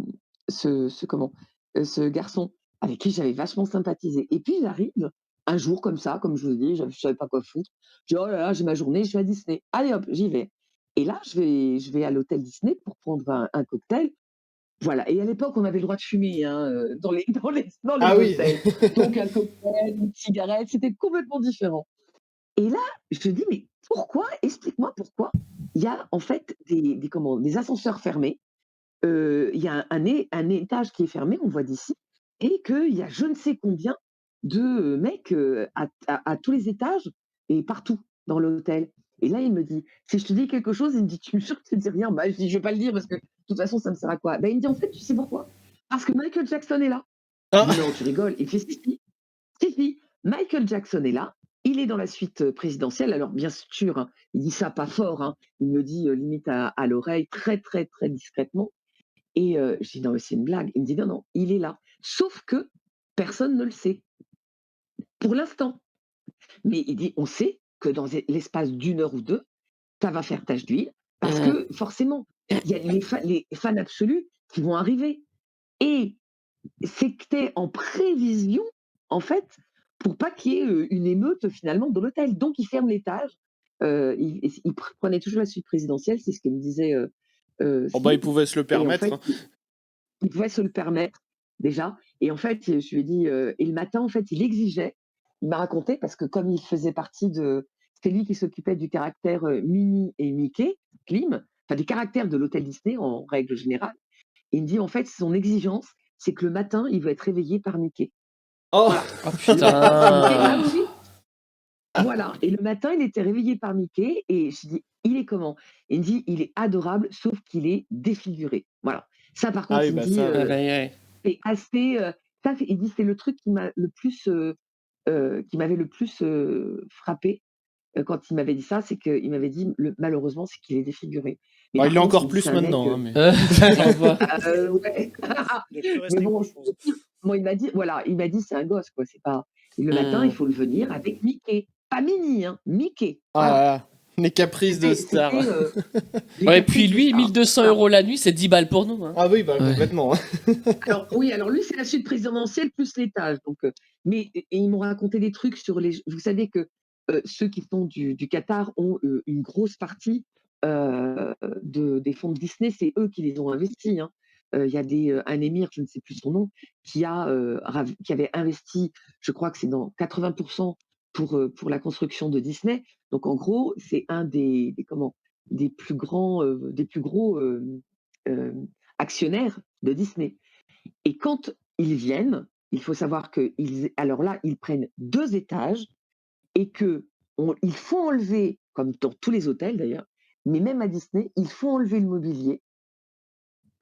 ce garçon avec qui j'avais vachement sympathisé. Et puis j'arrive un jour comme ça, comme je vous dis, je ne savais pas quoi foutre. Je dis, oh là là, j'ai ma journée, je vais à Disney. Allez hop, j'y vais. Et là, je vais à l'hôtel Disney pour prendre un cocktail. Voilà. Et à l'époque, on avait le droit de fumer hein, dans les Ah oui. hôtels. Donc un cocktail, une cigarette, c'était complètement différent. Et là, je te dis, mais pourquoi? Explique-moi pourquoi il y a en fait des ascenseurs fermés. Il y a un étage qui est fermé, on voit d'ici, et qu'il y a je ne sais combien de mecs à tous les étages et partout dans l'hôtel. Et là, il me dit, si je te dis quelque chose, il me dit, tu es sûr que tu ne dis rien? Bah, je dis, je vais pas le dire parce que de toute façon, ça me sert à quoi? Bah, il me dit, en fait, tu sais pourquoi? Parce que Michael Jackson est là. Ah. Je dis, non, tu rigoles. Il fait, si, Michael Jackson est là. Il est dans la suite présidentielle. Alors, bien sûr, hein, il dit ça pas fort. Hein, il me dit limite à l'oreille, très, très, très discrètement. Et je dis, non, mais c'est une blague. Il me dit, non, non, il est là. Sauf que personne ne le sait. Pour l'instant. Mais il dit, on sait que dans l'espace d'une heure ou deux, ça va faire tache d'huile. Parce que forcément, il y a les fans absolus qui vont arriver. Et c'était en prévision, en fait, pour pas qu'il y ait une émeute finalement dans l'hôtel. Donc, il ferme l'étage. Il prenait toujours la suite présidentielle, c'est ce qu'il me disait. Oh bah, il pouvait se le permettre. En fait, il pouvait se le permettre déjà. Et en fait, je lui ai dit, et le matin, en fait, il exigeait. Il m'a raconté parce que comme il faisait partie de, c'est lui qui s'occupait du caractère Minnie et Mickey, Klim, enfin des caractères de l'hôtel Disney en règle générale. Il me dit en fait, son exigence, c'est que le matin, il veut être réveillé par Mickey. Oh, Voilà. Oh putain. Ah oui. Voilà. Et le matin, il était réveillé par Mickey et je dis, il est comment? Il me dit, il est adorable, sauf qu'il est défiguré. Voilà. Ça, par contre, Ah oui, il me bah dit, ça, Ouais. c'est assez. Il dit, c'est le truc qui m'a le plus, qui m'avait le plus frappé quand il m'avait dit ça, c'est qu'il m'avait dit, malheureusement, c'est qu'il est défiguré. Mais Bah, par il l'est contre, encore il dit, plus c'est un mec, maintenant. Hein, mais... ouais. Il est plus Mais resté bon, gauche, je pense. moi, il m'a dit, voilà, il m'a dit, c'est un gosse, quoi. C'est pas. Et le matin, il faut le venir avec Mickey. Pas Minnie, hein, Mickey. Ah Voilà. là là, les caprices de C'était, star. les Ouais, et caprices puis de lui, star. 1200 € la nuit, c'est 10 balles pour nous. Hein. Ah oui, bah Ouais. complètement. Alors, oui, alors lui, c'est la suite présidentielle plus l'étage. Donc, mais et ils m'ont raconté des trucs sur les. Vous savez que ceux qui font du Qatar ont une grosse partie des fonds de Disney, c'est eux qui les ont investis. Hein. Il y a un émir, je ne sais plus son nom, qui avait investi, je crois que c'est dans 80% pour la construction de Disney. Donc, en gros, c'est un des plus gros actionnaires de Disney. Et quand ils viennent, il faut savoir alors là, ils prennent 2 étages et il faut enlever, comme dans tous les hôtels d'ailleurs, mais même à Disney, il faut enlever le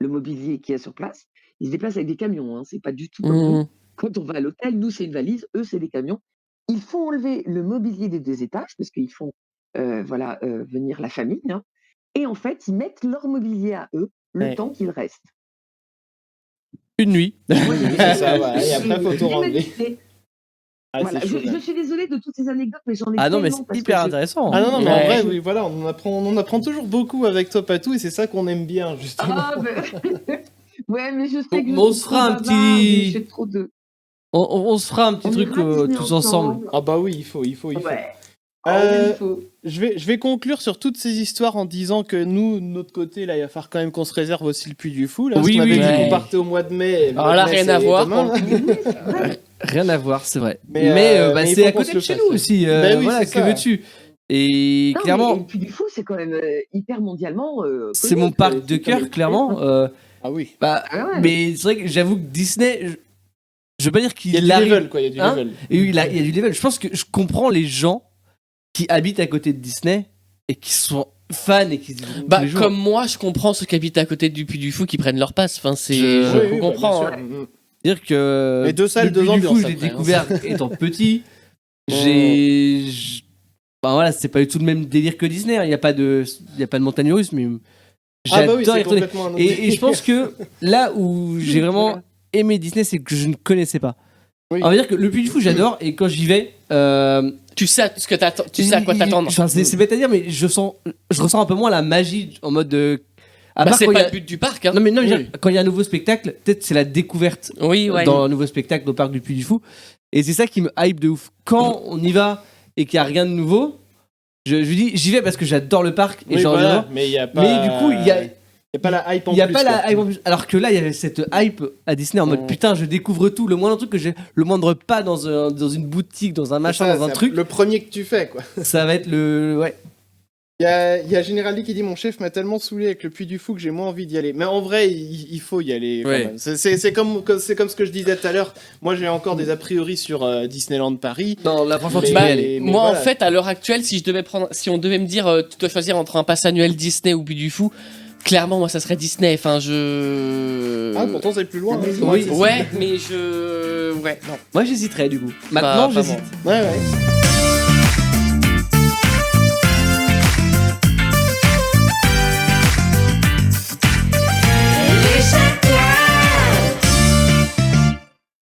mobilier qu'il y a sur place. Ils se déplacent avec des camions, hein, c'est pas du tout comme nous. Quand on va à l'hôtel, nous, c'est une valise, eux, c'est des camions. Ils font enlever le mobilier des 2 étages parce qu'ils font venir la famille. Hein, et en fait, ils mettent leur mobilier à eux le temps qu'il reste. Une nuit. C'est ça, voilà. Et après, faut tout rendre. Voilà. Je suis désolée de toutes ces anecdotes, mais j'en ai Ah non, mais tellement c'est hyper intéressant. Ah non, mais en vrai, oui, voilà, on apprend toujours beaucoup avec toi, Patou, et c'est ça qu'on aime bien, justement. Ah, ouais, mais je sais que on se fera un petit... j'ai trop de... On se fera un petit truc tous ensemble. Ah bah oui, il faut. Ouais. Je vais conclure sur toutes ces histoires en disant que nous, de notre côté, là, il va falloir quand même qu'on se réserve aussi le Puy du Fou. Là, parce qu'on avait dit qu'on partait au mois de mai. Alors là, rien à voir. Rien à voir, c'est vrai. Mais c'est à côté de chez nous aussi. Voilà, que veux-tu? Et non, clairement... Le Puy du Fou, c'est quand même hyper mondialement... c'est mon parc de cœur, clairement. Ah oui. Mais c'est vrai que j'avoue que Disney... Je veux pas dire qu'il y a du level, quoi. Il y a du level. Et il y a du level. Je pense que je comprends les gens qui habitent à côté de Disney et qui sont fans et qui se disent tous les jours. Comme moi, je comprends ceux qui habitent à côté du Puy du Fou qui prennent leur passe. Enfin, je comprends. Bah, dire que mais 2 salles, 2 ambiances. Du coup, je l'ai découvert étant petit. Voilà, c'est pas du tout le même délire que Disney. Il y a pas de montagne russe, mais j'adore y retourner. Et je pense que là où j'ai vraiment aimé Disney, c'est que je ne connaissais pas. Oui. On va dire que le Puy du Fou, j'adore, et quand j'y vais, tu sais à quoi t'attendre. C'est bête à dire, mais je ressens un peu moins la magie en mode de. C'est pas le but du parc. Hein. Non, quand il y a un nouveau spectacle, peut-être c'est la découverte dans un nouveau spectacle au parc du Puy du Fou, et c'est ça qui me hype de ouf. Quand on y va et qu'il y a rien de nouveau, je dis j'y vais parce que j'adore le parc et j'en reviens. Mais du coup, il y a pas la hype en plus. Il y a pas la hype en plus. Alors que là, il y avait cette hype à Disney en mode putain, je découvre tout. Le moindre truc que j'ai, le moindre pas dans une boutique, dans un machin, dans un truc. Le premier que tu fais, quoi. Ça va être le. Ouais. Il y a Général Lee qui dit mon chef m'a tellement saoulé avec le Puy du Fou que j'ai moins envie d'y aller. Mais en vrai, il faut y aller. Quand même. C'est comme ce que je disais tout à l'heure. Moi, j'ai encore des a priori sur Disneyland Paris. Non, là, franchement, tu peux y aller. Moi, voilà. En fait, à l'heure actuelle, si on devait me dire, tu dois choisir entre un pass annuel Disney ou Puy du Fou. Clairement, moi, ça serait Disney. Enfin, Ah, pourtant, c'est plus loin. Oui, ouais, mais ouais, non. Moi, j'hésiterais, du coup. Maintenant, j'hésite. Ouais.